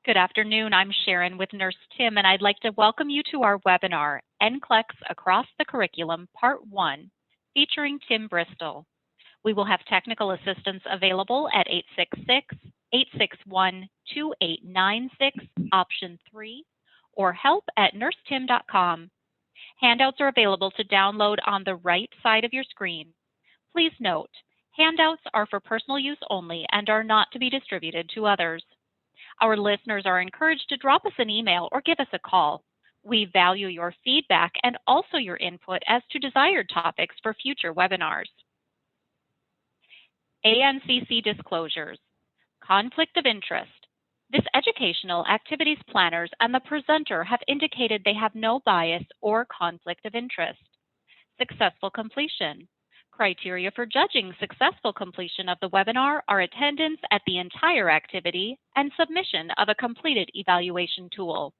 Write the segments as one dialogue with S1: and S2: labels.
S1: Good afternoon. I'm Sharon with Nurse Tim, and I'd like to welcome you to our webinar, NCLEX Across the Curriculum, Part 1, featuring Tim Bristol. We will have technical assistance available at 866-861-2896, option 3, or help at nursetim.com. Handouts are available to download on the right side of your screen. Please note, handouts are for personal use only and are not to be distributed to others. Our listeners are encouraged to drop us an email or give us a call. We value your feedback and also your input as to desired topics for future webinars. ANCC disclosures. Conflict of interest. This educational activities planners and the presenter have indicated they have no bias or conflict of interest. Successful completion. Criteria for judging successful completion of the webinar are attendance at the entire activity and submission of a completed evaluation tool.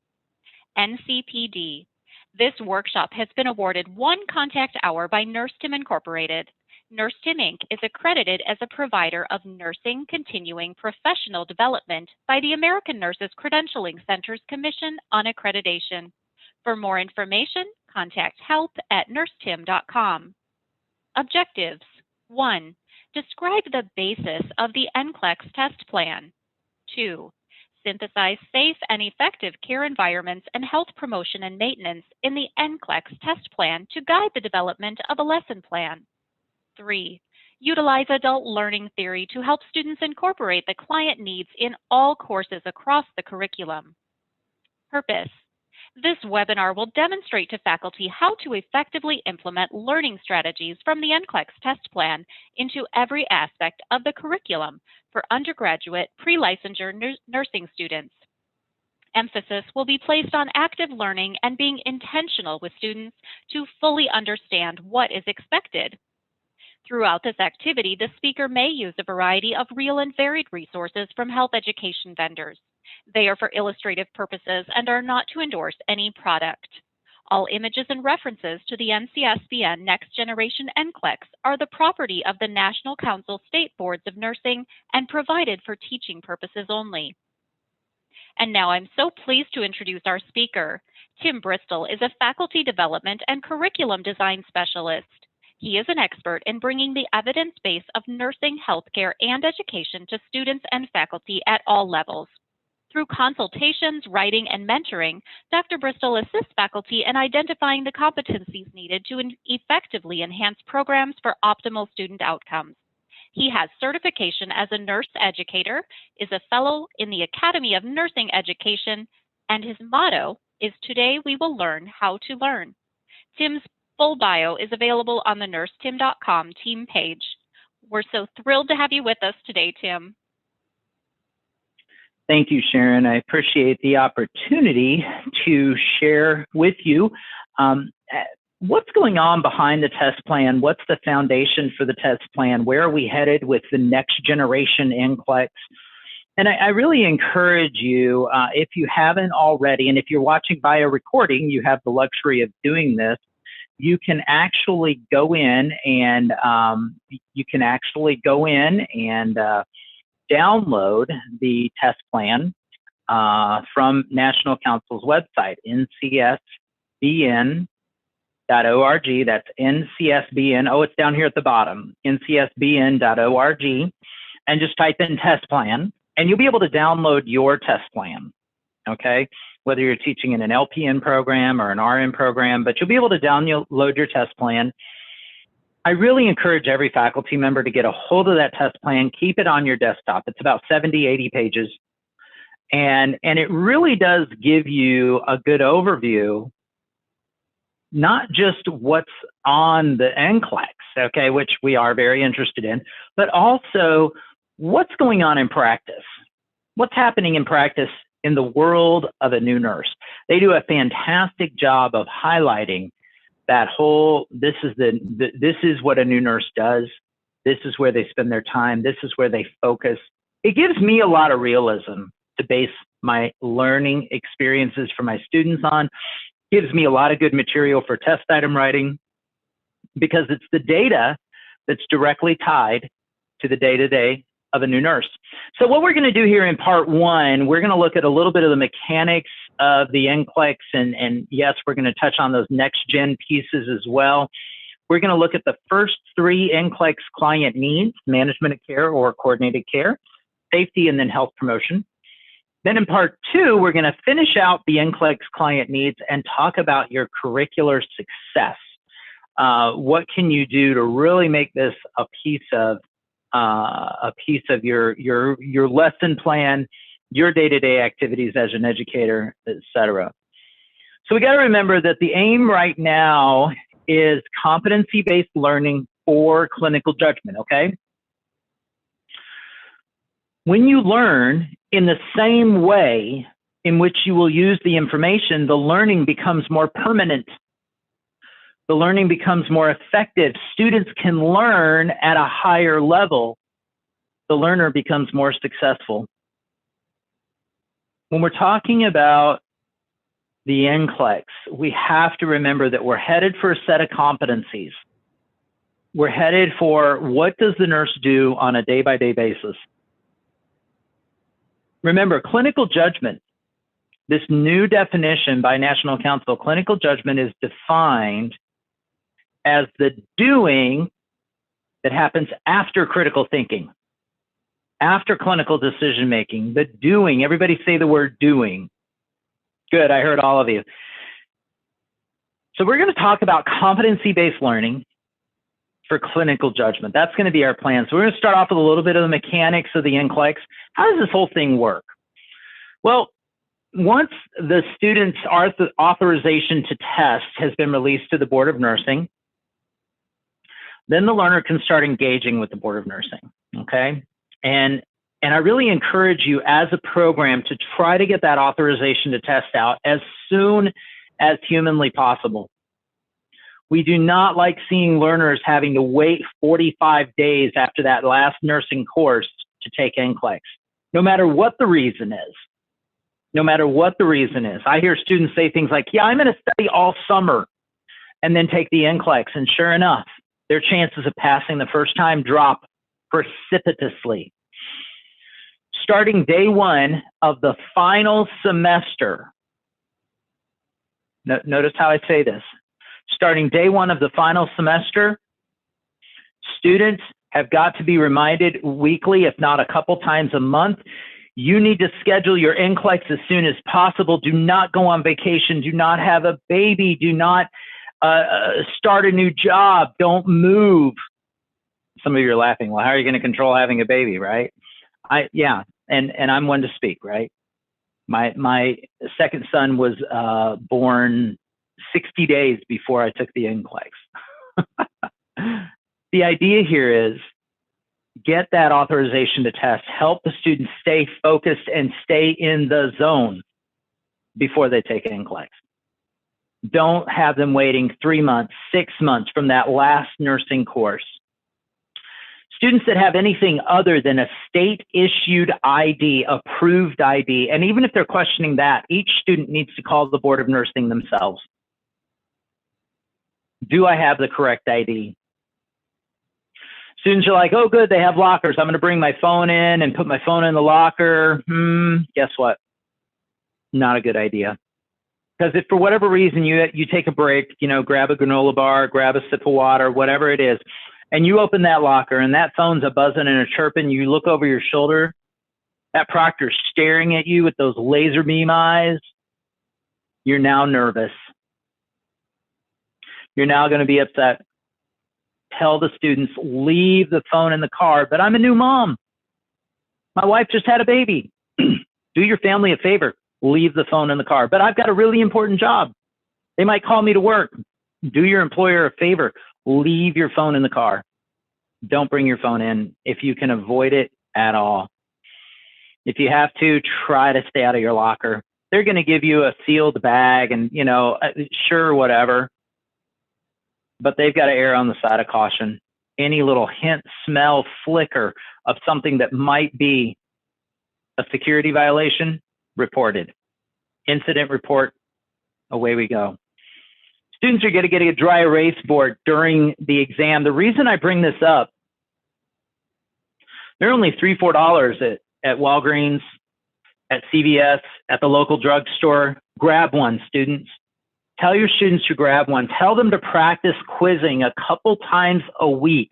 S1: NCPD. This workshop has been awarded 1 contact hour by Nurse Tim Incorporated. Nurse Tim Inc. is accredited as a provider of nursing continuing professional development by the American Nurses Credentialing Center's Commission on Accreditation. For more information, contact help at nursetim.com. Objectives. 1. Describe the basis of the NCLEX test plan. 2. Synthesize safe and effective care environments and health promotion and maintenance in the NCLEX test plan to guide the development of a lesson plan. 3. Utilize adult learning theory to help students incorporate the client needs in all courses across the curriculum. Purpose. This webinar will demonstrate to faculty how to effectively implement learning strategies from the NCLEX test plan into every aspect of the curriculum for undergraduate pre-licensure nursing students. Emphasis will be placed on active learning and being intentional with students to fully understand what is expected. Throughout this activity, the speaker may use a variety of real and varied resources from health education vendors. They are for illustrative purposes and are not to endorse any product. All images and references to the NCSBN Next Generation NCLEX are the property of the National Council State Boards of Nursing and provided for teaching purposes only. And now I'm so pleased to introduce our speaker. Tim Bristol is a faculty development and curriculum design specialist. He is an expert in bringing the evidence base of nursing, healthcare, and education to students and faculty at all levels. Through consultations, writing, and mentoring, Dr. Bristol assists faculty in identifying the competencies needed to effectively enhance programs for optimal student outcomes. He has certification as a nurse educator, is a fellow in the Academy of Nursing Education, and his motto is "Today we will learn how to learn." Tim's full bio is available on the nursetim.com team page. We're so thrilled to have you with us today, Tim.
S2: Thank you, Sharon. I appreciate the opportunity to share with you what's going on behind the test plan, what's the foundation for the test plan, where are we headed with the next generation NCLEX. And I really encourage you, if you haven't already, and if you're watching via recording, you have the luxury of doing this, you can actually go in and download the test plan from National Council's website, ncsbn.org. That's NCSBN. Oh, it's down here at the bottom, ncsbn.org, and just type in test plan, and you'll be able to download your test plan, okay? Whether you're teaching in an LPN program or an RN program, but you'll be able to download your test plan. I really encourage every faculty member to get a hold of that test plan, keep it on your desktop. It's about 70, 80 pages. And it really does give you a good overview, not just what's on the NCLEX, okay, which we are very interested in, but also what's going on in practice. What's happening in practice in the world of a new nurse. They do a fantastic job of highlighting that whole, this is what a new nurse does. This is where they spend their time. This is where they focus. It gives me a lot of realism to base my learning experiences for my students on. Gives me a lot of good material for test item writing because it's the data that's directly tied to the day-to-day of a new nurse. So what we're going to do here in part one, we're going to look at a little bit of the mechanics of the NCLEX, and yes, we're going to touch on those next gen pieces as well. We're going to look at the first three NCLEX client needs: management of care or coordinated care, safety, and then health promotion. Then in part two, we're going to finish out the NCLEX client needs and talk about your curricular success. What can you do to really make this a piece of your lesson plan, your day-to-day activities as an educator, etc. So we got to remember that the aim right now is competency-based learning for clinical judgment, okay? When you learn in the same way in which you will use the information, the learning becomes more permanent. The learning becomes more effective. Students can learn at a higher level. The learner becomes more successful. When we're talking about the NCLEX, we have to remember that we're headed for a set of competencies. We're headed for what does the nurse do on a day-by-day basis. Remember, clinical judgment, this new definition by National Council, clinical judgment is defined as the doing that happens after critical thinking, after clinical decision making, the doing. Everybody say the word doing. Good, I heard all of you. So we're going to talk about competency-based learning for clinical judgment. That's going to be our plan. So we're going to start off with a little bit of the mechanics of the NCLEX. How does this whole thing work? Well, once the student's authorization to test has been released to the Board of Nursing, then the learner can start engaging with the Board of Nursing, okay? And I really encourage you as a program to try to get that authorization to test out as soon as humanly possible. We do not like seeing learners having to wait 45 days after that last nursing course to take NCLEX, no matter what the reason is. No matter what the reason is. I hear students say things like, yeah, I'm going to study all summer and then take the NCLEX. And sure enough, their chances of passing the first time drop precipitously. Starting day one of the final semester, notice how I say this. Starting day one of the final semester, students have got to be reminded weekly, if not a couple times a month, you need to schedule your NCLEX as soon as possible. Do not go on vacation. Do not have a baby. Do not start a new job. Don't move. Some of you are laughing. Well, how are you going to control having a baby, right? Yeah, and I'm one to speak, right? My second son was born 60 days before I took the NCLEX. The idea here is get that authorization to test, help the students stay focused and stay in the zone before they take NCLEX. Don't have them waiting 3 months, 6 months from that last nursing course. Students that have anything other than a state-issued ID, approved ID, and even if they're questioning that, each student needs to call the Board of Nursing themselves. Do I have the correct ID? Students are like, oh, good, they have lockers. I'm going to bring my phone in and put my phone in the locker. Guess what? Not a good idea. Because if for whatever reason you take a break, grab a granola bar, grab a sip of water, whatever it is, and you open that locker and that phone's a buzzing and a chirping, you look over your shoulder, that proctor's staring at you with those laser beam eyes, you're now nervous. You're now going to be upset. Tell the students, leave the phone in the car, but I'm a new mom. My wife just had a baby. Do your family a favor, leave the phone in the car, but I've got a really important job. They might call me to work. Do your employer a favor, leave your phone in the car. Don't bring your phone in if you can avoid it at all. If you have to, try to stay out of your locker. They're going to give you a sealed bag and, sure, whatever. But they've got to err on the side of caution. Any little hint, smell, flicker of something that might be a security violation, reported. Incident report, away we go. Students are going to get a dry erase board during the exam. The reason I bring this up, They're only $3, $4 at Walgreens, at CVS, at the local drugstore. Grab one, students. Tell your students to grab one. Tell them to practice quizzing a couple times a week.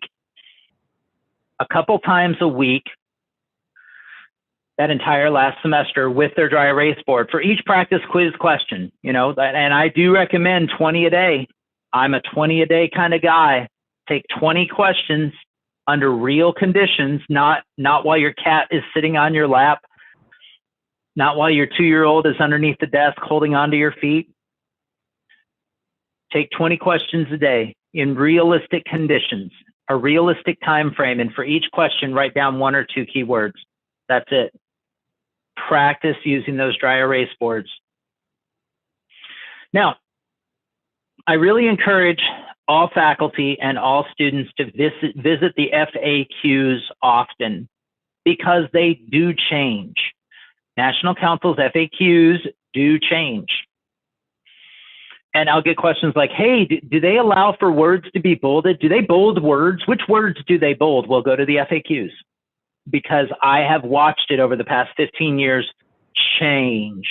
S2: A couple times a week that entire last semester with their dry erase board for each practice quiz question, you know, and I do recommend 20 a day. I'm a 20 a day kind of guy. Take 20 questions under real conditions, not while your cat is sitting on your lap, not while your 2-year-old is underneath the desk holding onto your feet. Take 20 questions a day in realistic conditions, a realistic time frame, and for each question, write down 1 or 2 keywords. That's it. Practice using those dry erase boards. Now, I really encourage all faculty and all students to visit the FAQs often because they do change. National Council's FAQs do change. And I'll get questions like, hey, do they allow for words to be bolded? Do they bold words? Which words do they bold? Well, go to the FAQs because I have watched it over the past 15 years change.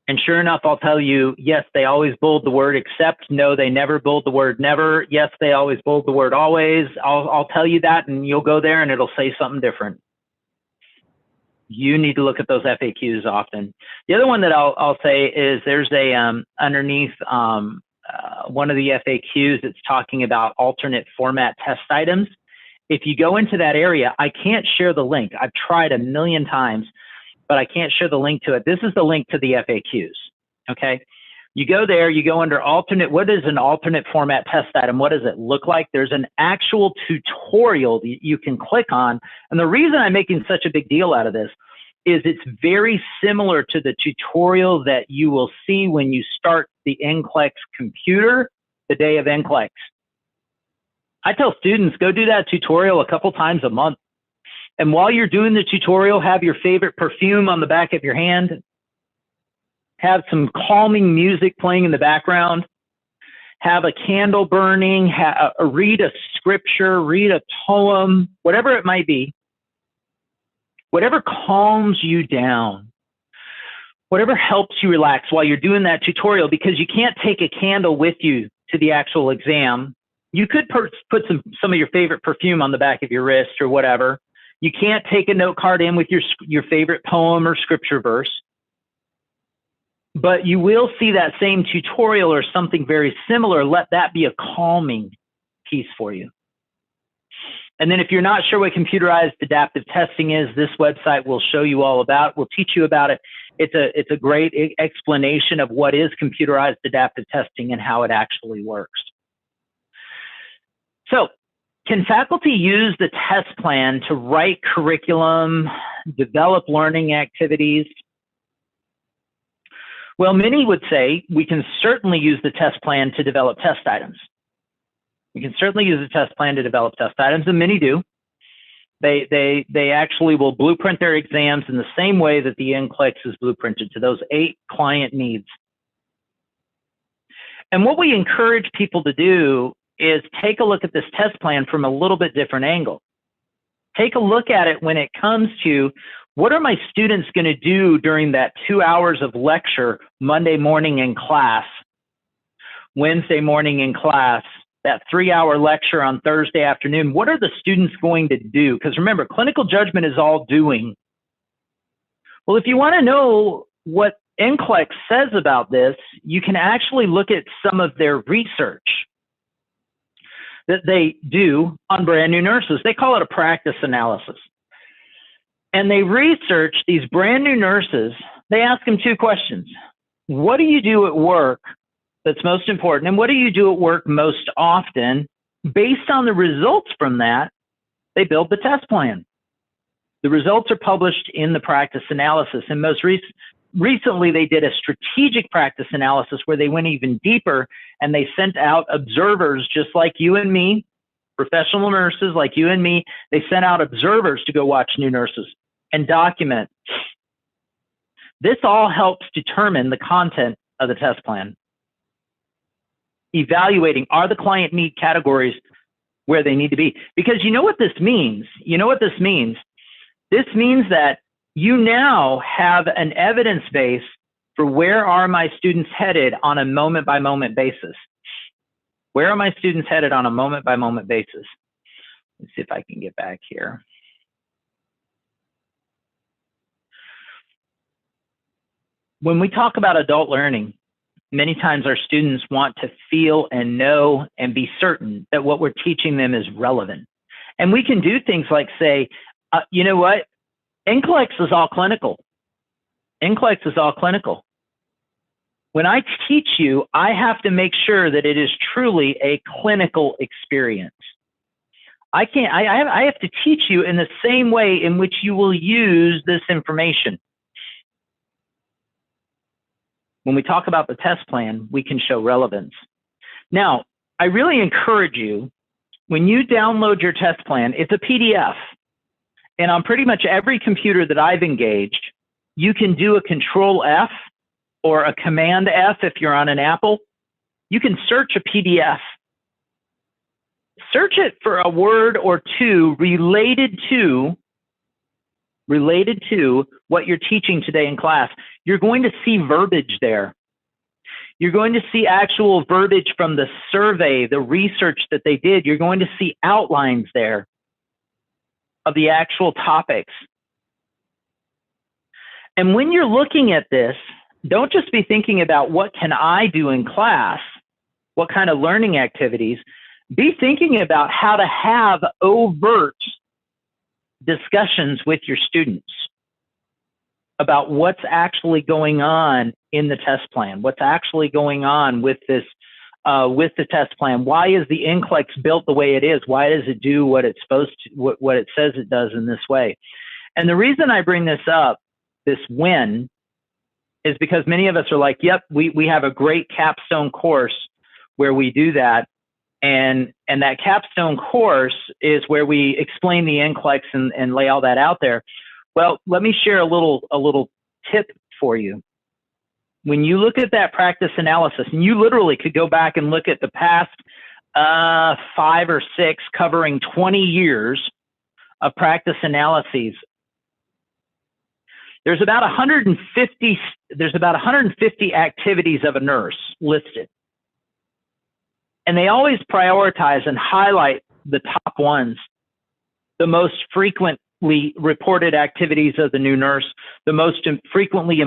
S2: And sure enough, I'll tell you, yes, they always bold the word except. No, they never bold the word never. Yes, they always bold the word always. I'll tell you that, and you'll go there and it'll say something different. You need to look at those FAQs often. The other one that I'll say is there's a underneath one of the FAQs, it's talking about alternate format test items. If you go into that area, I can't share the link. I've tried a million times, but I can't share the link to it. This is the link to the FAQs, okay? You go there, you go under alternate. What is an alternate format test item? What does it look like? There's an actual tutorial that you can click on. And the reason I'm making such a big deal out of this is it's very similar to the tutorial that you will see when you start the NCLEX computer the day of NCLEX. I tell students, go do that tutorial a couple times a month. And while you're doing the tutorial, have your favorite perfume on the back of your hand. Have some calming music playing in the background. Have a candle burning. Read a scripture, read a poem, whatever it might be. Whatever calms you down. Whatever helps you relax while you're doing that tutorial, because you can't take a candle with you to the actual exam. You could put some of your favorite perfume on the back of your wrist or whatever. You can't take a note card in with your favorite poem or scripture verse. But you will see that same tutorial or something very similar. Let that be a calming piece for you. And then if you're not sure what computerized adaptive testing is, this website will show you all about, will teach you about it. It's a great explanation of what is computerized adaptive testing and how it actually works. So, can faculty use the test plan to write curriculum, develop learning activities? Well, many would say we can certainly use the test plan to develop test items. We can certainly use the test plan to develop test items, and many do. They actually will blueprint their exams in the same way that the NCLEX is blueprinted to those 8 client needs. And what we encourage people to do is take a look at this test plan from a little bit different angle. Take a look at it when it comes to what are my students going to do during that 2 hours of lecture Monday morning in class, Wednesday morning in class, that 3-hour lecture on Thursday afternoon. What are the students going to do? Because remember, clinical judgment is all doing. Well, if you want to know what NCLEX says about this, you can actually look at some of their research that they do on brand new nurses. They call it a practice analysis. And they research these brand new nurses. They ask them 2 questions. What do you do at work that's most important? And what do you do at work most often? Based on the results from that, they build the test plan. The results are published in the practice analysis. And most recently, they did a strategic practice analysis where they went even deeper and they sent out observers just like you and me, professional nurses like you and me. They sent out observers to go watch new nurses and document. This all helps determine the content of the test plan. Evaluating, are the client need categories where they need to be. Because you know what this means? You know what this means? This means that you now have an evidence base for where are my students headed on a moment-by-moment basis. Where are my students headed on a moment-by-moment basis? Let's see if I can get back here. When we talk about adult learning, many times our students want to feel and know and be certain that what we're teaching them is relevant. And we can do things like say, you know what? NCLEX is all clinical. NCLEX is all clinical. When I teach you, I have to make sure that it is truly a clinical experience. I have to teach you in the same way in which you will use this information. When we talk about the test plan, we can show relevance. Now, I really encourage you, when you download your test plan, it's a PDF. And on pretty much every computer that I've engaged, you can do a Control F or a Command F if you're on an Apple. You can search a PDF. Search it for a word or two related to what you're teaching today in class. You're going to see verbiage there. You're going to see actual verbiage from the survey, the research that they did. You're going to see outlines there of the actual topics. And when you're looking at this, don't just be thinking about what can I do in class, what kind of learning activities. Be thinking about how to have overt discussions with your students about what's actually going on in the test plan, what's actually going on with this, with the test plan. Why is the NCLEX built the way it is? Why does it do what it's supposed to, what it says it does in this way? And the reason I bring this up, this win, is because many of us are like, yep, we have a great capstone course where we do that. And that capstone course is where we explain the NCLEX and lay all that out there. Well, let me share a little tip for you. When you look at that practice analysis, and you literally could go back and look at the past 5 or 6 covering 20 years of practice analyses, there's about 150 activities of a nurse listed. And they always prioritize and highlight the top ones, the most frequently reported activities of the new nurse, the most frequently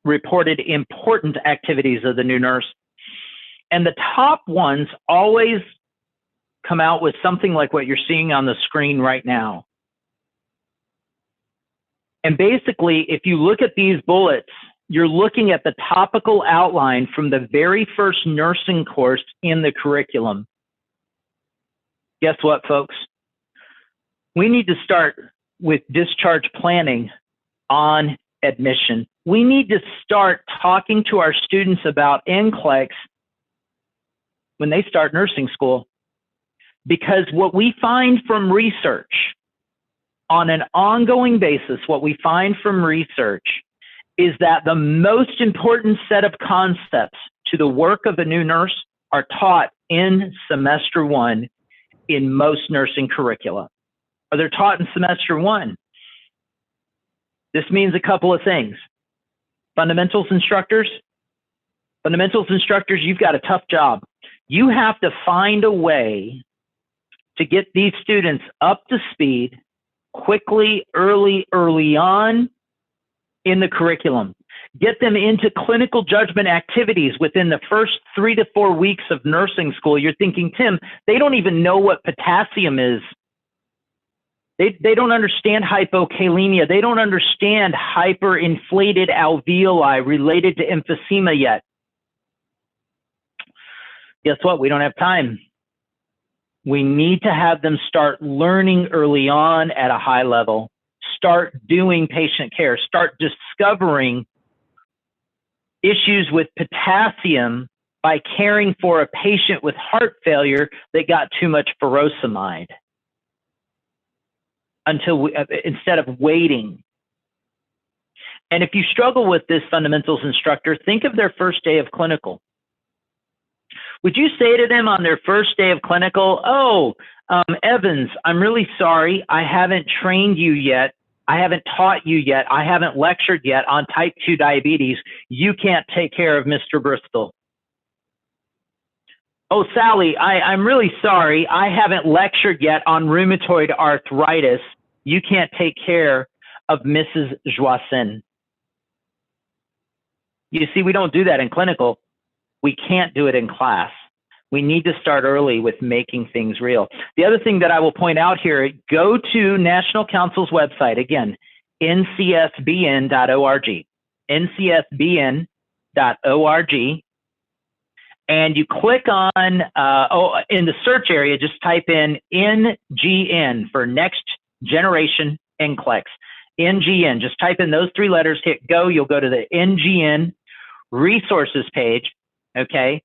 S2: reported important activities of the new nurse. And the top ones always come out with something like what you're seeing on the screen right now. And basically, if you look at these bullets, you're looking at the topical outline from the very first nursing course in the curriculum. Guess what, folks? We need to start with discharge planning on admission. We need to start talking to our students about NCLEX when they start nursing school. Because what we find from research, on an ongoing basis, what we find from research is that the most important set of concepts to the work of a new nurse are taught in semester 1 in most nursing curricula. Or they're taught in semester 1. This means a couple of things. Fundamentals instructors, you've got a tough job. You have to find a way to get these students up to speed quickly, early on in the curriculum. Get them into clinical judgment activities within the first 3 to 4 weeks of nursing school. You're thinking, Tim, they don't even know what potassium is. They don't understand hypokalemia. They don't understand hyperinflated alveoli related to emphysema yet. Guess what? We don't have time. We need to have them start learning early on at a high level. Start doing patient care. Start discovering issues with potassium by caring for a patient with heart failure that got too much furosemide. Instead of waiting. And if you struggle with this fundamentals instructor, think of their first day of clinical. Would you say to them on their first day of clinical, oh, Evans, I'm really sorry, I haven't trained you yet. I haven't taught you yet. I haven't lectured yet on type 2 diabetes. You can't take care of Mr. Bristol. Oh, Sally, I'm really sorry. I haven't lectured yet on rheumatoid arthritis. You can't take care of Mrs. Joisson. You see, we don't do that in clinical. We can't do it in class. We need to start early with making things real. The other thing that I will point out here, go to National Council's website, again, ncsbn.org, ncsbn.org, and you click on, in the search area, just type in NGN for Next Generation NCLEX. NGN, just type in those 3 letters, hit go, you'll go to the NGN resources page, okay?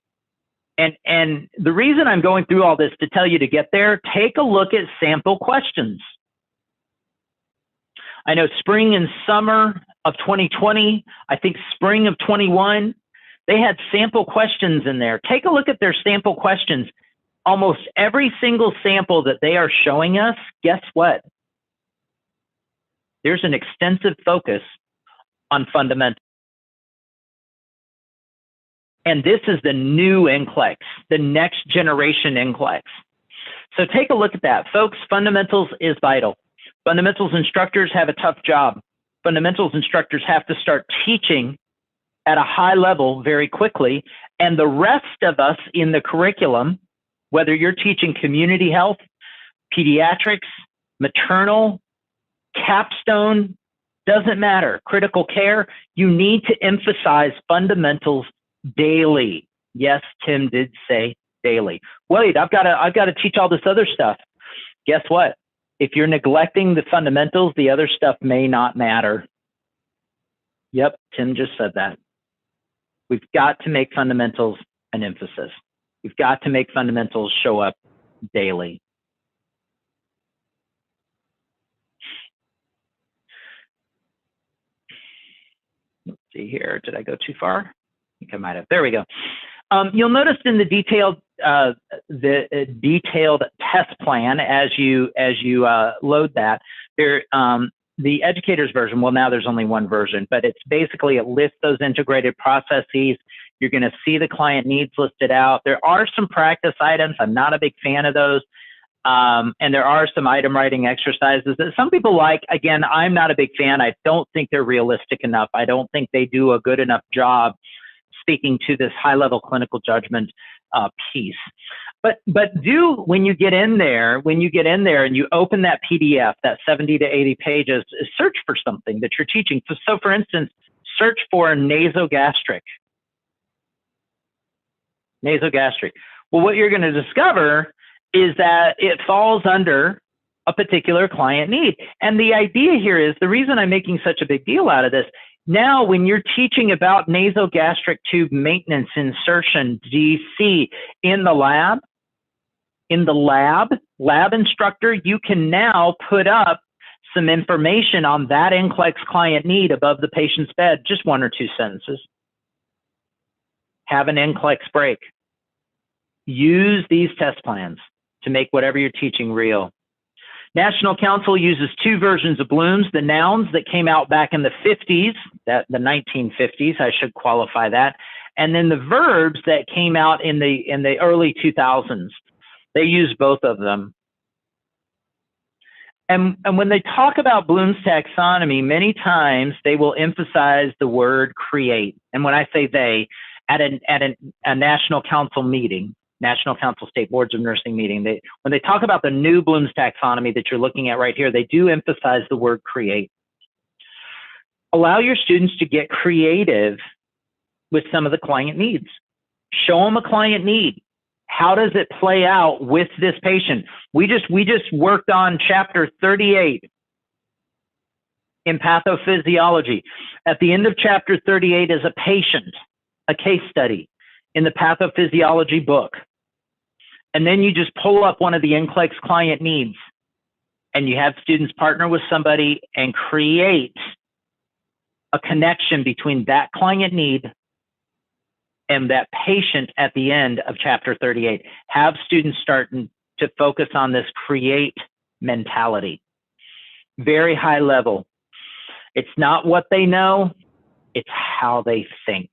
S2: And the reason I'm going through all this to tell you to get there, take a look at sample questions. I know spring and summer of 2020, I think spring of 21, they had sample questions in there. Take a look at their sample questions. Almost every single sample that they are showing us, guess what? There's an extensive focus on fundamentals. And this is the new NCLEX, the next generation NCLEX. So take a look at that. Folks, fundamentals is vital. Fundamentals instructors have a tough job. Fundamentals instructors have to start teaching at a high level very quickly. And the rest of us in the curriculum, whether you're teaching community health, pediatrics, maternal, capstone, doesn't matter, critical care, you need to emphasize fundamentals daily. Yes, Tim did say daily. Wait, I've got to teach all this other stuff. Guess what? If you're neglecting the fundamentals, the other stuff may not matter. Yep, Tim just said that. We've got to make fundamentals an emphasis. We've got to make fundamentals show up daily. Let's see here. Did I go too far? I think I might have. There we go. You'll notice in the detailed test plan as you load that, there the educator's version. Well, now there's only one version, but it's basically it lists those integrated processes. You're going to see the client needs listed out. There are some practice items. I'm not a big fan of those. And there are some item writing exercises that some people like. Again, I'm not a big fan. I don't think they're realistic enough. I don't think they do a good enough job speaking to this high-level clinical judgment piece. But do, when you get in there and you open that PDF, that 70 to 80 pages, search for something that you're teaching. So for instance, search for nasogastric. Nasogastric. Well, what you're going to discover is that it falls under a particular client need. And the idea here is, the reason I'm making such a big deal out of this, now when you're teaching about nasogastric tube maintenance insertion, DC in the lab, lab instructor, you can now put up some information on that NCLEX client need above the patient's bed, just 1 or 2 sentences. Have an NCLEX break. Use these test plans to make whatever you're teaching real. National Council uses 2 versions of Bloom's, the nouns that came out back in the 50s, the 1950s, I should qualify that, and then the verbs that came out in the early 2000s. They use both of them. And when they talk about Bloom's taxonomy, many times they will emphasize the word create. And when I say they, at a National Council meeting, National Council State Boards of Nursing meeting, when they talk about the new Bloom's taxonomy that you're looking at right here, they do emphasize the word create. Allow your students to get creative with some of the client needs. Show them a client need. How does it play out with this patient? We just worked on chapter 38 in pathophysiology. At the end of chapter 38 is a patient, a case study in the pathophysiology book. And then you just pull up one of the NCLEX client needs and you have students partner with somebody and create a connection between that client need am that patient at the end of chapter 38. Have students start to focus on this create mentality. Very high level. It's not what they know, it's how they think.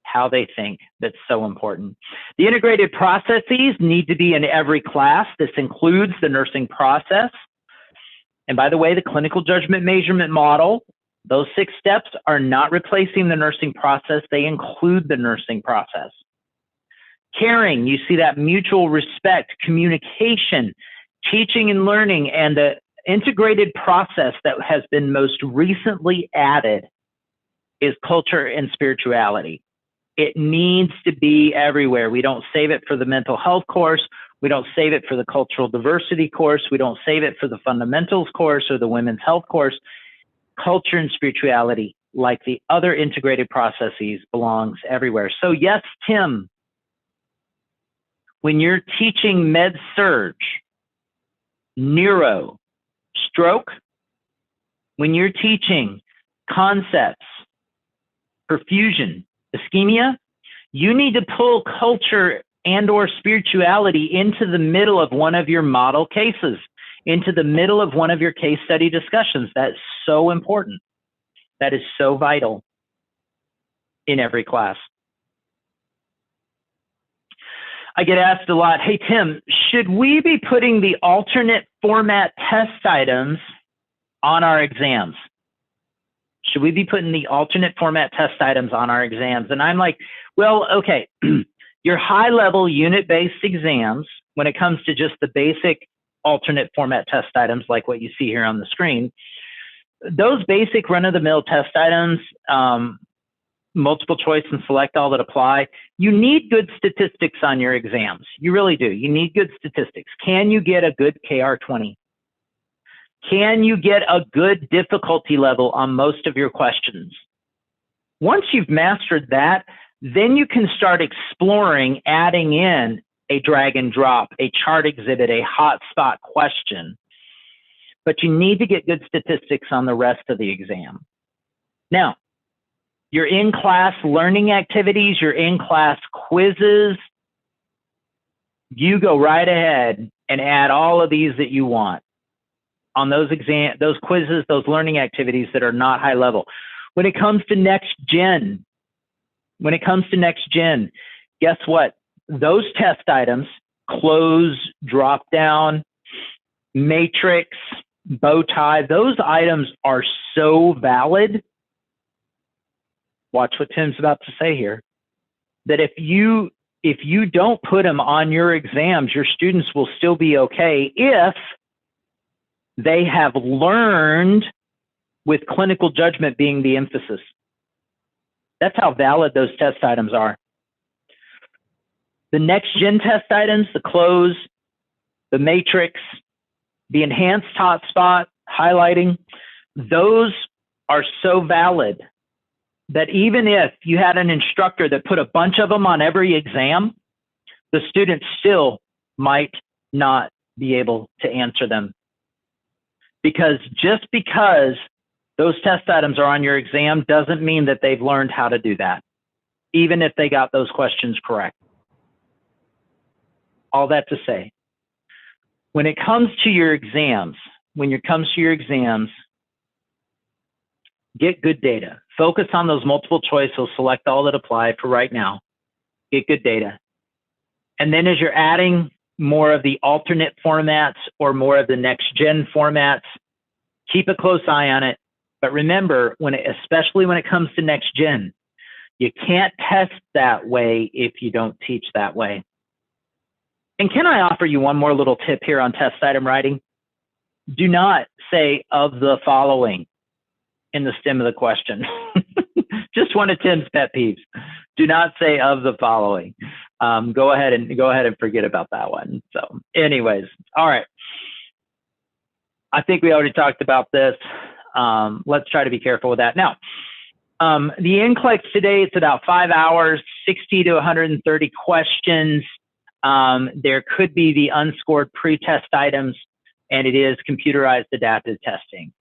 S2: How they think that's so important. The integrated processes need to be in every class. This includes the nursing process. And by the way, the clinical judgment measurement model, those 6 steps are not replacing the nursing process. They include the nursing process. Caring, you see that mutual respect, communication, teaching and learning, and the integrated process that has been most recently added is culture and spirituality. It needs to be everywhere. We don't save it for the mental health course. We don't save it for the cultural diversity course. We don't save it for the fundamentals course or the women's health course. Culture and spirituality, like the other integrated processes, belongs everywhere. So yes, Tim, when you're teaching med-surg, neuro, stroke, when you're teaching concepts, perfusion, ischemia, you need to pull culture and or spirituality into the middle of one of your model cases, into the middle of one of your case study discussions. That's so important. That is so vital in every class. I get asked a lot, hey, Tim, should we be putting the alternate format test items on our exams? Should we be putting the alternate format test items on our exams? And I'm like, well, okay, your high-level unit-based exams, when it comes to just the basic alternate format test items like what you see here on the screen, those basic run-of-the-mill test items, multiple choice and select all that apply, you need good statistics on your exams. You really do. You need good statistics. Can you get a good KR20? Can you get a good difficulty level on most of your questions? Once you've mastered that, then you can start exploring adding in a drag and drop, a chart exhibit, a hotspot question. But you need to get good statistics on the rest of the exam. Now, your in-class learning activities, your in-class quizzes, you go right ahead and add all of these that you want on those quizzes, those learning activities that are not high level. When it comes to next gen, guess what? Those test items, close, drop down, matrix, bow tie, those items are so valid. Watch what Tim's about to say here, that if you don't put them on your exams, your students will still be okay if they have learned with clinical judgment being the emphasis. That's how valid those test items are. The next gen test items, the close, the matrix, the enhanced hotspot, highlighting, those are so valid that even if you had an instructor that put a bunch of them on every exam, the student still might not be able to answer them. Because just because those test items are on your exam doesn't mean that they've learned how to do that, even if they got those questions correct. All that to say, when it comes to your exams, get good data. Focus on those multiple choice, so select all that apply for right now. Get good data. And then as you're adding more of the alternate formats or more of the next gen formats, keep a close eye on it. But remember, especially when it comes to next gen, you can't test that way if you don't teach that way. And can I offer you one more little tip here on test item writing? Do not say of the following in the stem of the question. Just one of Tim's pet peeves. Do not say of the following. Go ahead and forget about that one. So anyways, all right. I think we already talked about this. Let's try to be careful with that. Now, the NCLEX today, it's about 5 hours, 60 to 130 questions. There could be the unscored pre-test items, and it is computerized adaptive testing.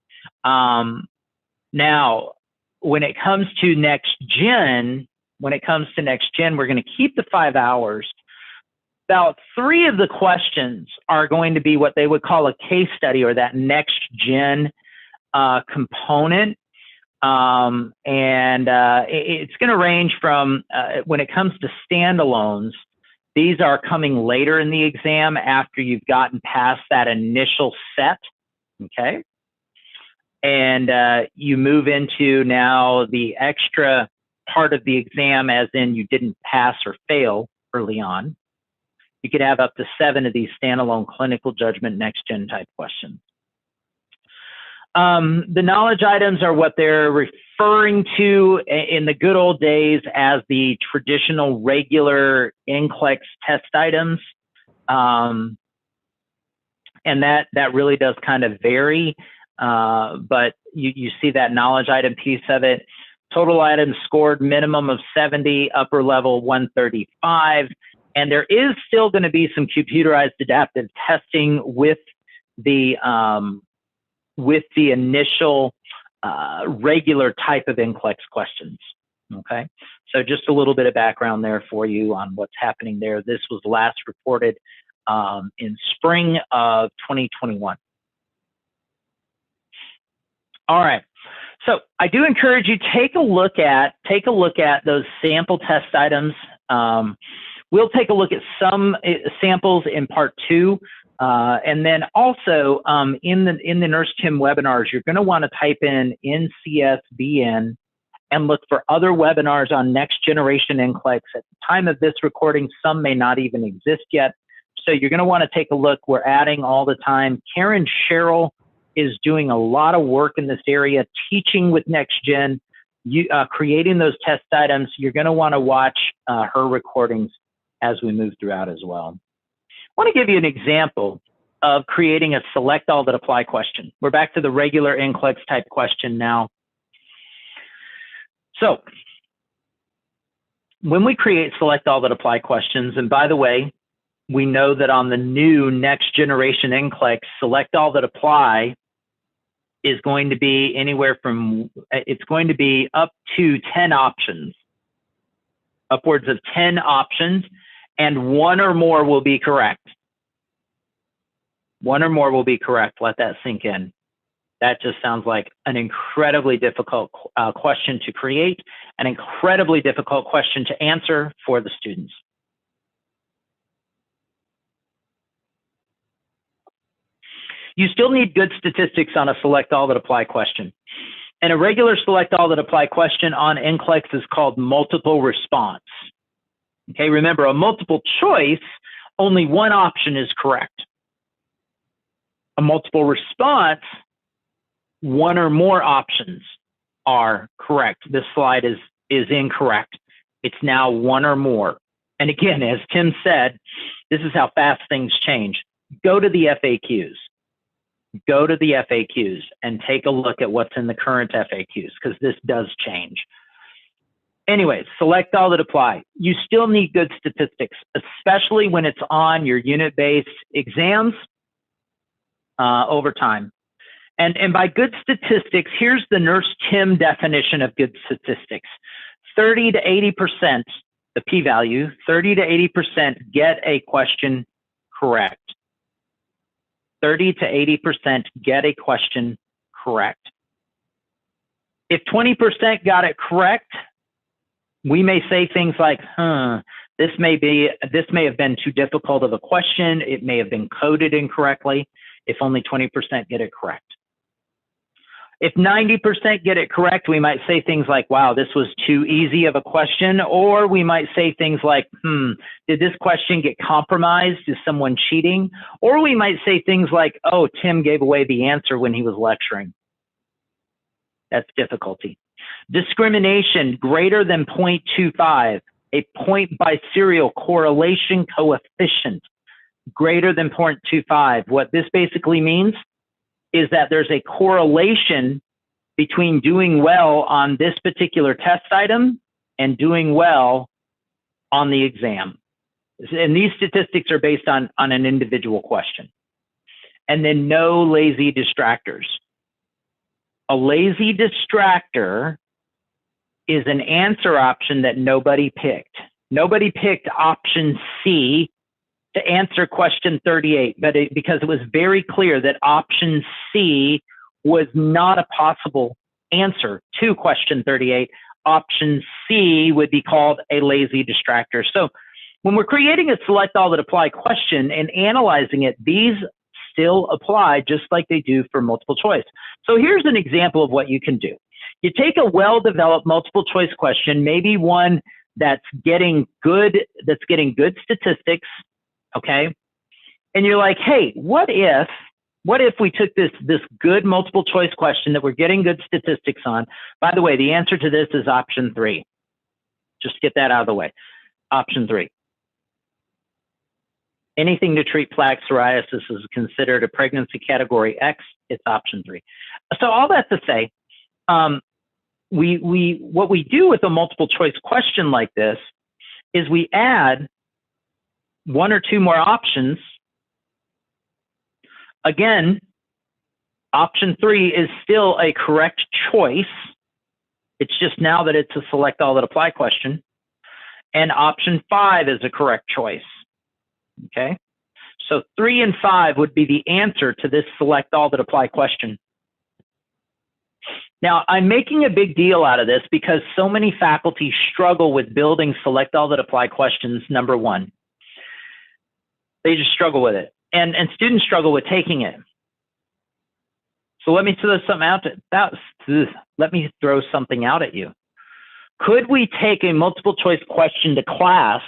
S2: Now, when it comes to next gen, when it comes to Next Gen, we're going to keep the 5 hours. About 3 of the questions are going to be what they would call a case study, or that Next Gen component. It's going to range from, when it comes to standalones, these are coming later in the exam after you've gotten past that initial set, okay? And you move into now the extra part of the exam, as in you didn't pass or fail early on. You could have up to 7 of these standalone clinical judgment Next Gen type questions. The knowledge items are what they're referring to in the good old days as the traditional regular NCLEX test items. And that really does kind of vary, but you see that knowledge item piece of it. Total items scored minimum of 70, upper level 135. And there is still going to be some computerized adaptive testing with the initial regular type of NCLEX questions, okay? So just a little bit of background there for you on what's happening there. This was last reported in spring of 2021. All right, so I do encourage you, take a look at those sample test items. We'll take a look at some samples in part 2. And then also in the Nurse Tim webinars, you're going to want to type in NCSBN and look for other webinars on next generation NCLEX. At the time of this recording, some may not even exist yet. So you're going to want to take a look. We're adding all the time. Karen Sherrill is doing a lot of work in this area, teaching with Next Gen, creating those test items. You're going to want to watch her recordings as we move throughout as well. I want to give you an example of creating a select all that apply question. We're back to the regular NCLEX type question now. So when we create select all that apply questions, and by the way, we know that on the new next generation NCLEX, select all that apply is going to be anywhere from, it's going to be up to 10 options, upwards of 10 options, and 1 or more will be correct. 1 or more will be correct. Let that sink in. That just sounds like an incredibly difficult question to create, an incredibly difficult question to answer for the students. You still need good statistics on a select all that apply question. And a regular select all that apply question on NCLEX is called multiple response. Okay, remember, a multiple choice, only 1 option is correct. A multiple response, 1 or more options are correct. This slide is incorrect. It's now 1 or more. And again, as Tim said, this is how fast things change. Go to the FAQs. Go to the FAQs and take a look at what's in the current FAQs, because this does change. Anyways, select all that apply. You still need good statistics, especially when it's on your unit-based exams over time. And by good statistics, here's the Nurse Tim definition of good statistics. 30 to 80%, the p-value, 30 to 80% get a question correct. 30 to 80% get a question correct. If 20% got it correct, we may say things like, this may have been too difficult of a question. It may have been coded incorrectly. If only 20% get it correct. If 90% get it correct, we might say things like, wow, this was too easy of a question. Or we might say things like, did this question get compromised? Is someone cheating? Or we might say things like, oh, Tim gave away the answer when he was lecturing. That's difficulty. Discrimination greater than 0.25, a point biserial correlation coefficient greater than 0.25. What this basically means is that there's a correlation between doing well on this particular test item and doing well on the exam. And these statistics are based on an individual question. And then no lazy distractors. A lazy distractor is an answer option that nobody picked. Nobody picked option C to answer question 38, but because it was very clear that option C was not a possible answer to question 38, option C would be called a lazy distractor. So when we're creating a select all that apply question and analyzing it, these still apply just like they do for multiple choice. So here's an example of what you can do. You take a well-developed multiple choice question, maybe one that's getting good statistics, okay? And you're like, hey, what if we took this good multiple choice question that we're getting good statistics on? By the way, the answer to this is option 3. Just get that out of the way. Option 3. Anything to treat plaque psoriasis is considered a pregnancy category X. It's option 3. So all that to say, what we do with a multiple choice question like this is we add 1 or 2 more options. Again, option 3 is still a correct choice. It's just now that it's a select all that apply question. And option 5 is a correct choice. Okay? So 3 and 5 would be the answer to this select all that apply question. Now, I'm making a big deal out of this because so many faculty struggle with building select all that apply questions, number 1. They just struggle with it. And students struggle with taking it. So let me throw something out at you. Could we take a multiple choice question to class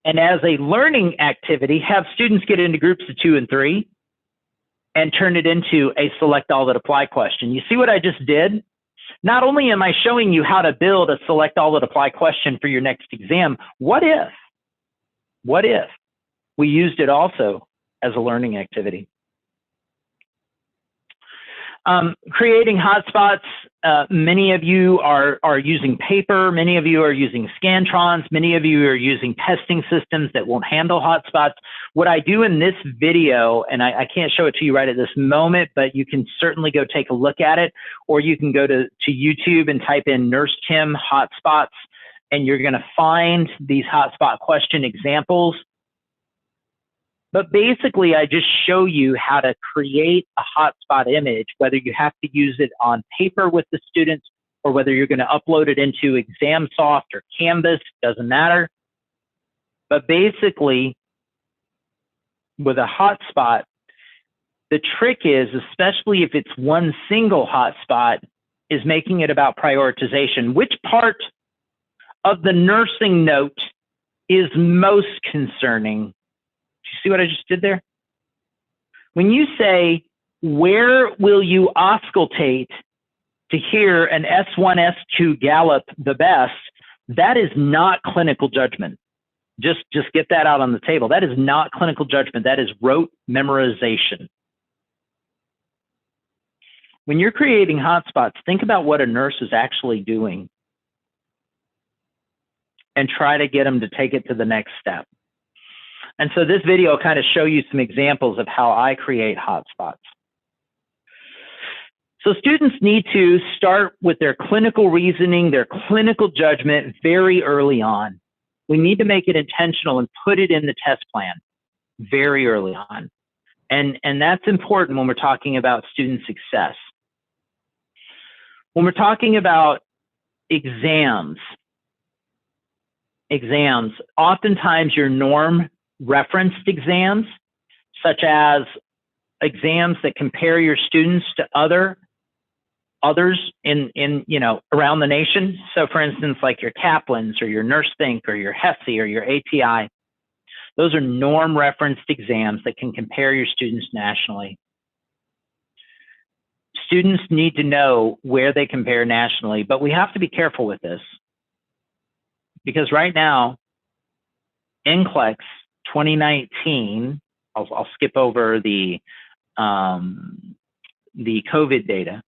S2: and as a learning activity, have students get into groups of 2 and 3 and turn it into a select all that apply question? You see what I just did? Not only am I showing you how to build a select all that apply question for your next exam, what if we used it also as a learning activity? Creating hotspots. Many of you are using paper. Many of you are using Scantrons. Many of you are using testing systems that won't handle hotspots. What I do in this video, and I can't show it to you right at this moment, but you can certainly go take a look at it, or you can go to YouTube and type in Nurse Tim hotspots, and you're going to find these hotspot question examples. But basically, I just show you how to create a hotspot image, whether you have to use it on paper with the students or whether you're going to upload it into ExamSoft or Canvas, doesn't matter. But basically, with a hotspot, the trick is, especially if it's one single hotspot, is making it about prioritization. Which part of the nursing note is most concerning? See what I just did there? When you say, where will you auscultate to hear an S1, S2 gallop the best, that is not clinical judgment. Just get that out on the table. That is not clinical judgment. That is rote memorization. When you're creating hotspots, think about what a nurse is actually doing and try to get them to take it to the next step. And so this video will kind of show you some examples of how I create hotspots. So students need to start with their clinical reasoning, their clinical judgment very early on. We need to make it intentional and put it in the test plan very early on. And that's important when we're talking about student success. When we're talking about exams, oftentimes your norm referenced exams, such as exams that compare your students to others in around the nation. So for instance, like your Kaplan's or your NurseThink or your HESI or your ATI, those are norm referenced exams that can compare your students nationally. Students need to know where they compare nationally, but we have to be careful with this because right now, NCLEX 2019, I'll skip over the COVID data,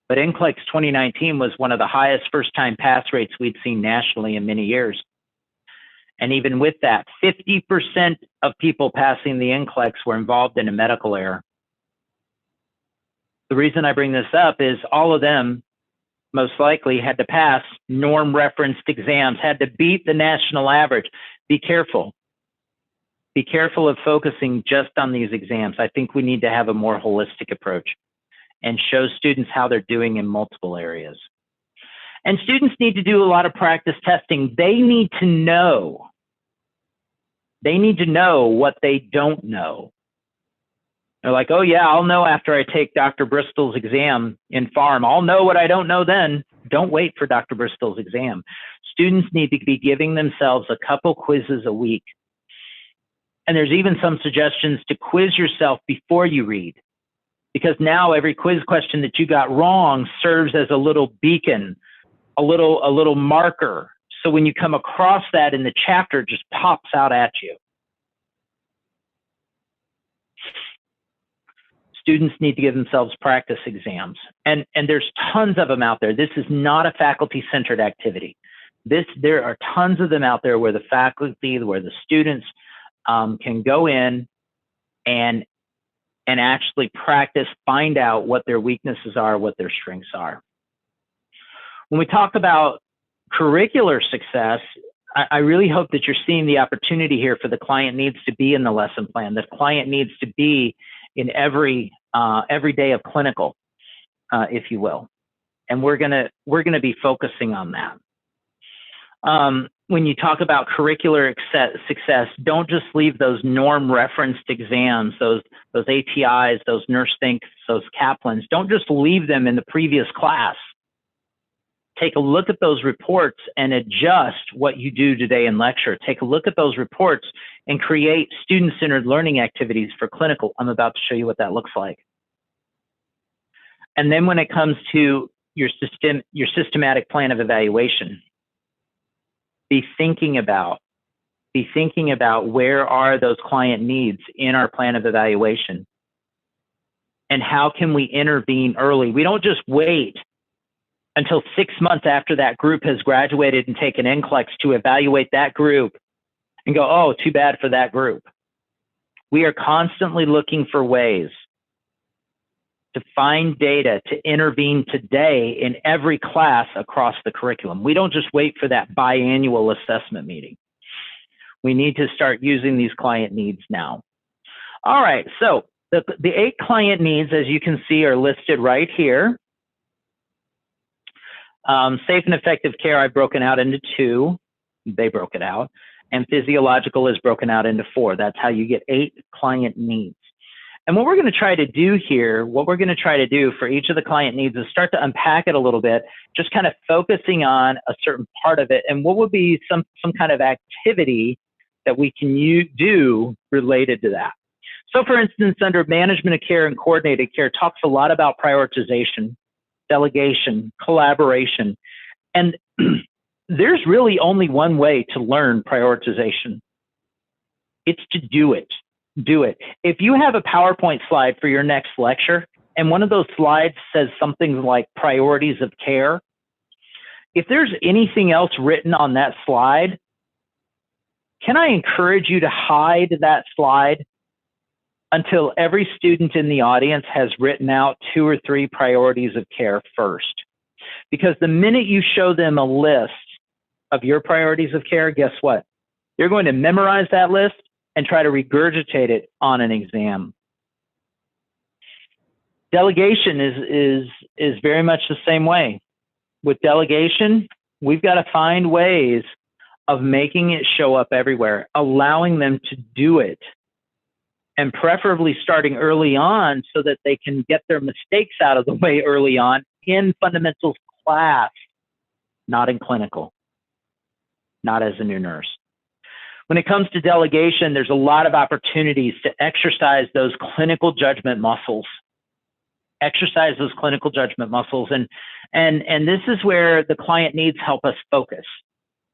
S2: but NCLEX 2019 was one of the highest first-time pass rates we'd seen nationally in many years. And even with that, 50% of people passing the NCLEX were involved in a medical error. The reason I bring this up is all of them most likely had to pass norm referenced exams, had to beat the national average. Be careful. Be careful of focusing just on these exams. I think we need to have a more holistic approach and show students how they're doing in multiple areas. And students need to do a lot of practice testing. They need to know. They need to know what they don't know. They're like, oh yeah, I'll know after I take Dr. Bristol's exam in pharm. I'll know what I don't know then. Don't wait for Dr. Bristol's exam. Students need to be giving themselves a couple quizzes a week. And there's even some suggestions to quiz yourself before you read, because now every quiz question that you got wrong serves as a little beacon, a little marker. So when you come across that in the chapter, it just pops out at you. Students need to give themselves practice exams. And there's tons of them out there. This is not a faculty-centered activity. There are tons of them out there where the faculty, where the students can go in and actually practice, find out what their weaknesses are, what their strengths are. When we talk about curricular success, I really hope that you're seeing the opportunity here for the client needs to be in the lesson plan. The client needs to be in every day of clinical, if you will, and we're gonna be focusing on that. When you talk about curricular success, don't just leave those norm referenced exams, those ATIs, those Nurse Thinks, those Kaplans. Don't just leave them in the previous class. Take a look at those reports and adjust what you do today in lecture. Take a look at those reports and create student-centered learning activities for clinical. I'm about to show you what that looks like. And then when it comes to your systematic plan of evaluation, be thinking about where are those client needs in our plan of evaluation, and how can we intervene early. We don't just wait until 6 months after that group has graduated and taken NCLEX to evaluate that group and go, oh, too bad for that group. We are constantly looking for ways to find data to intervene today in every class across the curriculum. We don't just wait for that biannual assessment meeting. We need to start using these client needs now. All right, so the 8 client needs, as you can see, are listed right here. Safe and effective care, I've broken out into 2. They broke it out. And physiological is broken out into 4. That's how you get 8 client needs. And what we're going to try to do here, what we're going to try to do for each of the client needs is start to unpack it a little bit, just kind of focusing on a certain part of it and what would be some kind of activity that we can do related to that. So for instance, under management of care and coordinated care, talks a lot about prioritization, delegation, collaboration. And there's really only one way to learn prioritization. It's to do it. Do it. If you have a PowerPoint slide for your next lecture, and one of those slides says something like priorities of care, if there's anything else written on that slide, can I encourage you to hide that slide until every student in the audience has written out 2 or 3 priorities of care first? Because the minute you show them a list of your priorities of care, guess what? You're going to memorize that list and try to regurgitate it on an exam. Delegation is very much the same way. With delegation, we've got to find ways of making it show up everywhere, allowing them to do it, and preferably starting early on so that they can get their mistakes out of the way early on in fundamentals class, not in clinical, not as a new nurse. When it comes to delegation, there's a lot of opportunities to exercise those clinical judgment muscles. Exercise those clinical judgment muscles. And this is where the client needs help us focus,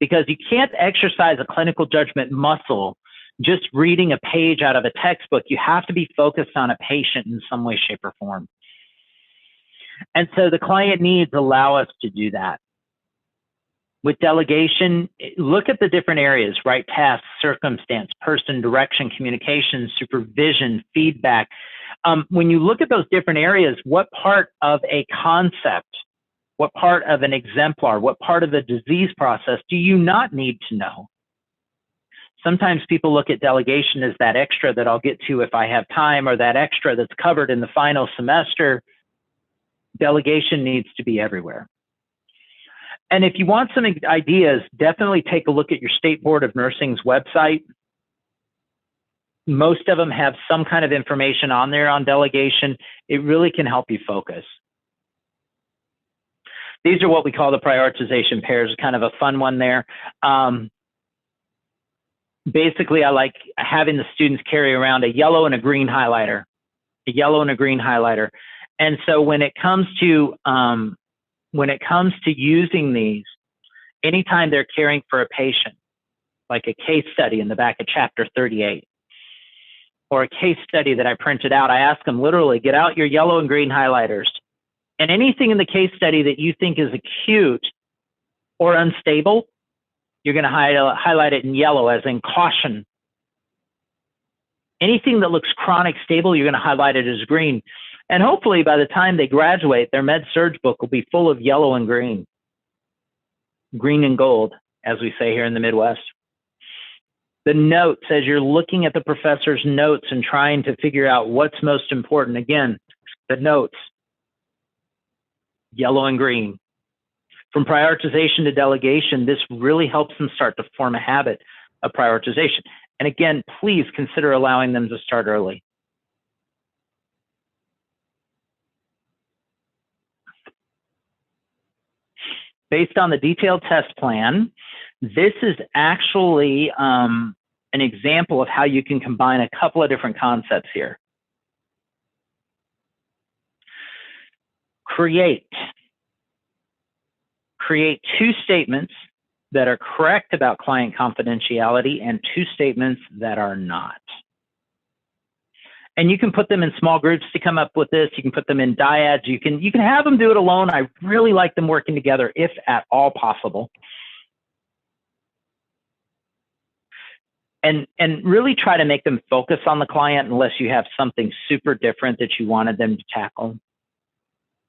S2: because you can't exercise a clinical judgment muscle just reading a page out of a textbook. You have to be focused on a patient in some way, shape, or form. And so the client needs allow us to do that. With delegation, look at the different areas, right? Task, circumstance, person, direction, communication, supervision, feedback. When you look at those different areas, what part of a concept What part of an exemplar, what part of the disease process do you not need to know? Sometimes people look at delegation as that extra that I'll get to if I have time, or that extra that's covered in the final semester. Delegation needs to be everywhere. And if you want some ideas, definitely take a look at your State Board of Nursing's website. Most of them have some kind of information on there on delegation. It really can help you focus. These are what we call the prioritization pairs, kind of a fun one there. Basically, I like having the students carry around a yellow and a green highlighter, And so when it comes to using these, anytime they're caring for a patient, like a case study in the back of chapter 38, or a case study that I printed out, I ask them literally, get out your yellow and green highlighters. And anything in the case study that you think is acute or unstable, you're going to highlight it in yellow, as in caution. Anything that looks chronic stable, you're going to highlight it as green. And hopefully by the time they graduate, their med-surg book will be full of yellow and green and gold, as we say here in the Midwest. The notes, as you're looking at the professor's notes and trying to figure out what's most important, again, the notes, yellow and green. From prioritization to delegation, this really helps them start to form a habit of prioritization. And again, please consider allowing them to start early. Based on the detailed test plan, this is actually an example of how you can combine a couple of different concepts here. Create two statements that are correct about client confidentiality and two statements that are not. And you can put them in small groups to come up with this. You can put them in dyads. You can have them do it alone. I really like them working together if at all possible. And really try to make them focus on the client unless you have something super different that you wanted them to tackle.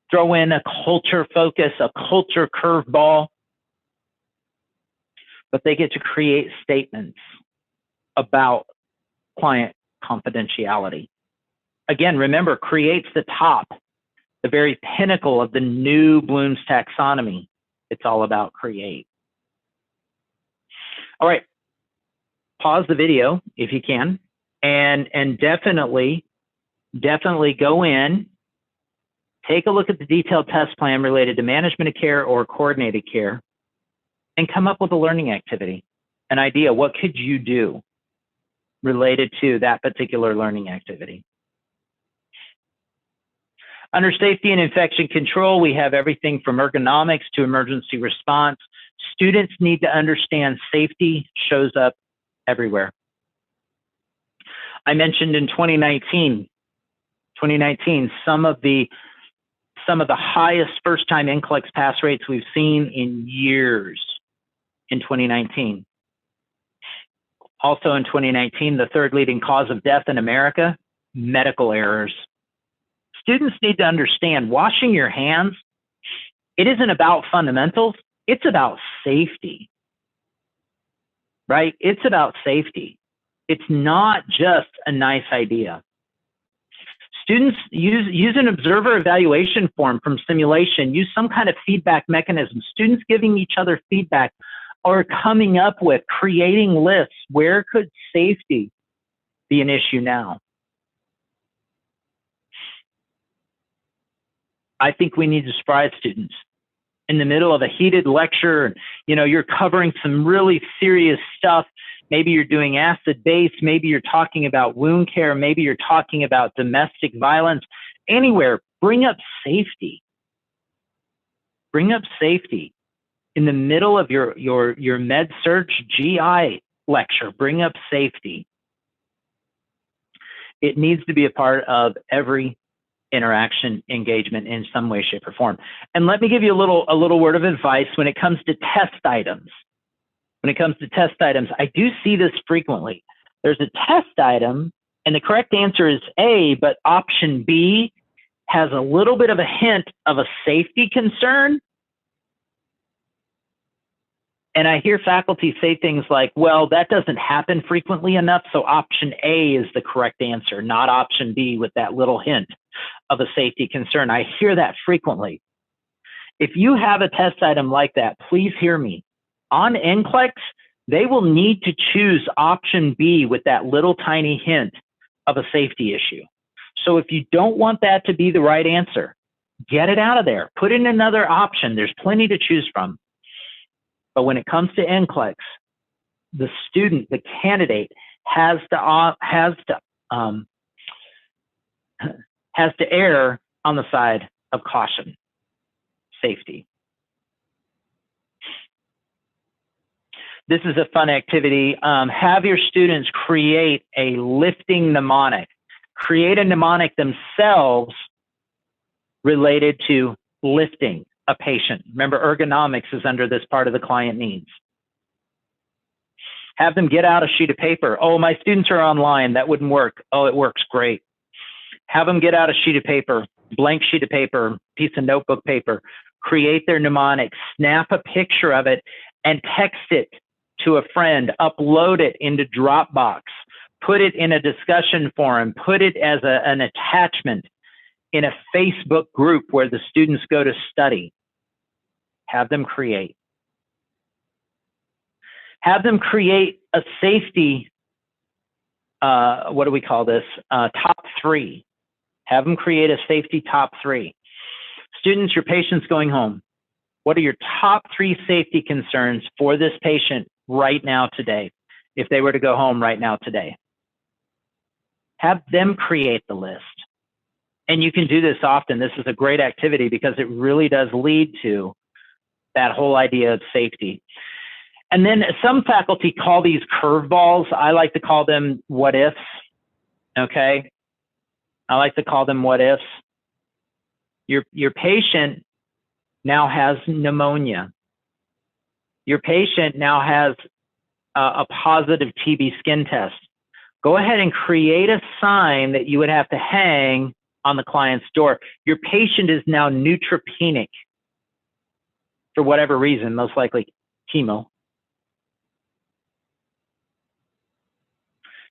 S2: Throw in a culture focus, a culture curveball, but they get to create statements about client confidentiality. Again, remember, create's the top, the very pinnacle of the new Bloom's taxonomy. It's all about create. All right, pause the video if you can, and definitely go in, take a look at the detailed test plan related to management of care or coordinated care, and come up with a learning activity, an idea. What could you do related to that particular learning activity? Under safety and infection control, we have everything from ergonomics to emergency response. Students need to understand safety shows up everywhere. I mentioned in 2019, some of the highest first-time NCLEX pass rates we've seen in years in 2019. Also in 2019, the third leading cause of death in America, medical errors. Students need to understand washing your hands, it isn't about fundamentals, it's about safety, right? It's about safety. It's not just a nice idea. Students use an observer evaluation form from simulation, use some kind of feedback mechanism. Students giving each other feedback or coming up with, creating lists. Where could safety be an issue now? I think we need to surprise students. In the middle of a heated lecture, you're covering some really serious stuff. Maybe you're doing acid base, maybe you're talking about wound care, maybe you're talking about domestic violence. Anywhere, bring up safety. Bring up safety. In the middle of your med-surg GI lecture, bring up safety. It needs to be a part of every interaction, engagement in some way, shape, or form. And let me give you a little word of advice when it comes to test items. I do see this frequently. There's a test item, and the correct answer is A, but option B has a little bit of a hint of a safety concern, And I hear faculty say things like, well, that doesn't happen frequently enough, so option A is the correct answer, not option B with that little hint of a safety concern. I hear that frequently. If you have a test item like that, please hear me. On NCLEX, they will need to choose option B with that little tiny hint of a safety issue. So if you don't want that to be the right answer, get it out of there. Put in another option. There's plenty to choose from. But when it comes to NCLEX, the student, the candidate, has to err on the side of caution, safety. This is a fun activity. Have your students create a lifting mnemonic. Create a mnemonic themselves related to lifting a patient. Remember, ergonomics is under this part of the client needs. Have them get out a sheet of paper. Oh, my students are online. That wouldn't work. Oh, it works great. Have them get out a sheet of paper, blank sheet of paper, piece of notebook paper, create their mnemonic, snap a picture of it, and text it to a friend, upload it into Dropbox, put it in a discussion forum, put it as an attachment in a Facebook group where the students go to study. Have them create. Have them create a safety, what do we call this? Top 3. Have them create a safety top 3. Students, your patient's going home. What are your top 3 safety concerns for this patient right now today, if they were to go home right now today? Have them create the list. And you can do this often. This is a great activity because it really does lead to that whole idea of safety. And then some faculty call these curveballs. I like to call them what ifs. Okay. I like to call them what ifs. Your patient now has pneumonia. Your patient now has a positive TB skin test. Go ahead and create a sign that you would have to hang on the client's door. Your patient is now neutropenic for whatever reason, most likely chemo.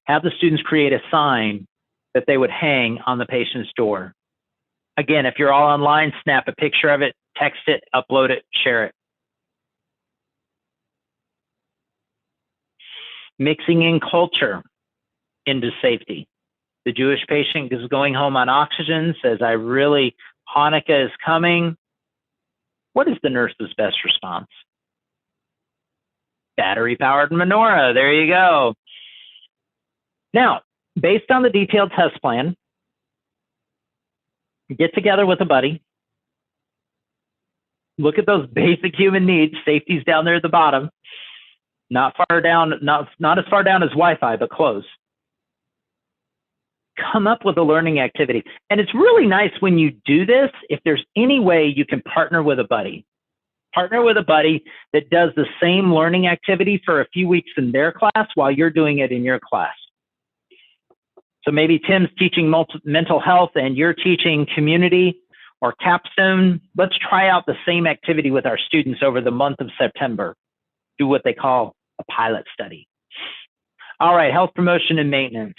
S2: Have the students create a sign that they would hang on the patient's door. Again, if you're all online, snap a picture of it, text it, upload it, share it. Mixing in culture into safety. The Jewish patient is going home on oxygen, says, Hanukkah is coming. What is the nurse's best response? Battery-powered menorah, there you go. Now, based on the detailed test plan, get together with a buddy, look at those basic human needs. Safety's down there at the bottom, not far down, not as far down as Wi-Fi, but close. Come up with a learning activity. And it's really nice when you do this, if there's any way you can partner with a buddy. Partner with a buddy that does the same learning activity for a few weeks in their class while you're doing it in your class. So maybe Tim's teaching mental health and you're teaching community or capstone. Let's try out the same activity with our students over the month of September. Do what they call a pilot study. All right, health promotion and maintenance.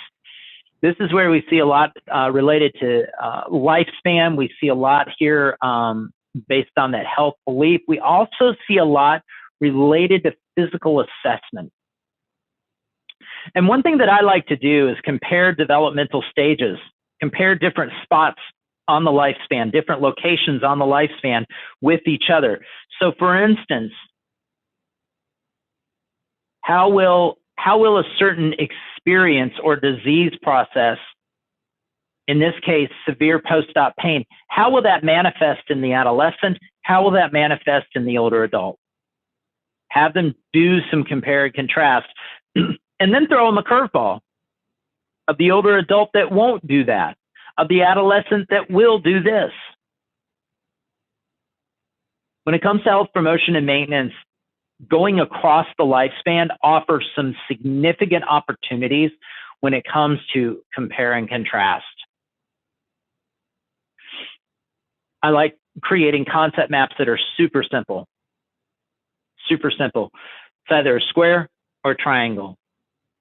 S2: This is where we see a lot related to lifespan. We see a lot here based on that health belief. We also see a lot related to physical assessment. And one thing that I like to do is compare developmental stages, compare different spots on the lifespan, different locations on the lifespan with each other. So for instance, how will a certain experience or disease process, in this case, severe post-op pain, how will that manifest in the adolescent? How will that manifest in the older adult? Have them do some compare and contrast, and then throw them a curveball of the older adult that won't do that, of the adolescent that will do this. When it comes to health promotion and maintenance, going across the lifespan offers some significant opportunities when it comes to compare and contrast. I like creating concept maps that are super simple. Super simple. It's either a square or a triangle.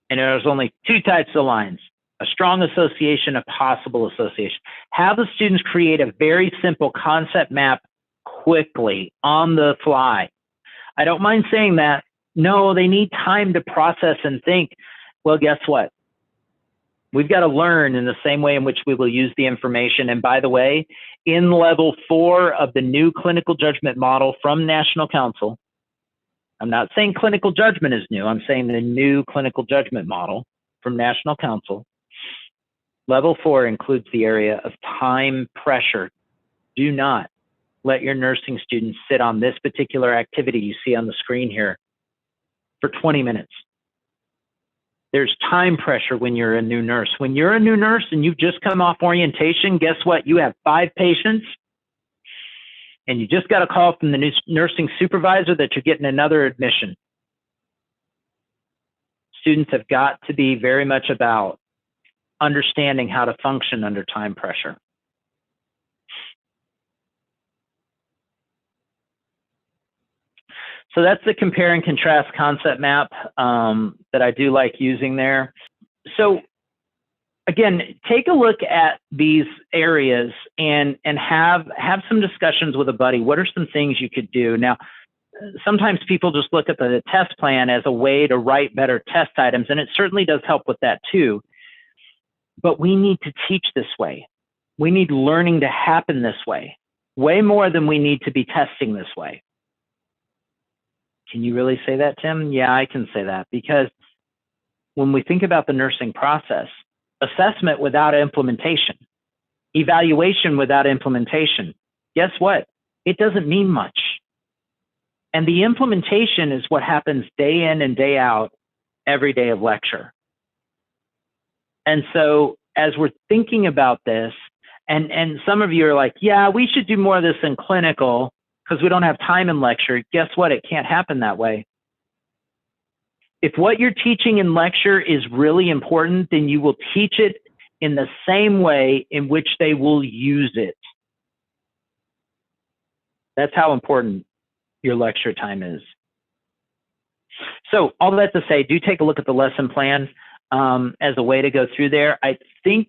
S2: And there's only two types of lines, a strong association, a possible association. Have the students create a very simple concept map quickly on the fly. I don't mind saying that. No, they need time to process and think. Well, guess what? We've got to learn in the same way in which we will use the information. And by the way, in level 4 of the new clinical judgment model from National Council, I'm not saying clinical judgment is new. I'm saying the new clinical judgment model from National Council. Level 4 includes the area of time pressure. Do not let your nursing students sit on this particular activity you see on the screen here for 20 minutes. There's time pressure when you're a new nurse. When you're a new nurse and you've just come off orientation, guess what? You have 5 patients and you just got a call from the new nursing supervisor that you're getting another admission. Students have got to be very much about understanding how to function under time pressure. So that's the compare and contrast concept map that I do like using there. So again, take a look at these areas and have some discussions with a buddy. What are some things you could do? Now, sometimes people just look at the test plan as a way to write better test items, and it certainly does help with that too. But we need to teach this way. We need learning to happen this way, way more than we need to be testing this way. Can you really say that, Tim? Yeah, I can say that, because when we think about the nursing process, assessment without implementation, evaluation without implementation, guess what? It doesn't mean much. And the implementation is what happens day in and day out, every day of lecture. And so as we're thinking about this, and some of you are like, yeah, we should do more of this in clinical, because we don't have time in lecture. Guess what? It can't happen that way. If what you're teaching in lecture is really important, then you will teach it in the same way in which they will use it. That's how important your lecture time is. So all that to say, do take a look at the lesson plan as a way to go through there. I think,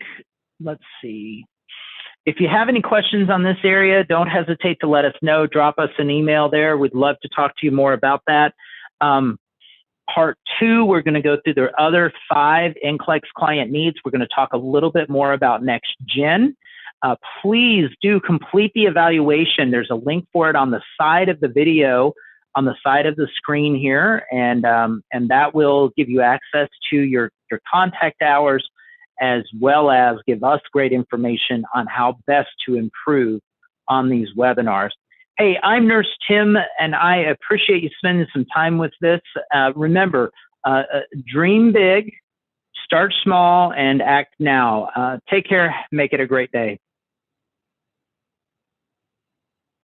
S2: let's see. If you have any questions on this area, don't hesitate to let us know. Drop us an email there. We'd love to talk to you more about that. Part 2, we're going to go through the other 5 NCLEX client needs. We're going to talk a little bit more about next gen. Please do complete the evaluation. There's a link for it on the side of the video, on the side of the screen here, and that will give you access to your contact hours, as well as give us great information on how best to improve on these webinars. Hey, I'm Nurse Tim, and I appreciate you spending some time with this. Remember, dream big, start small, and act now. Take care. Make it a great day.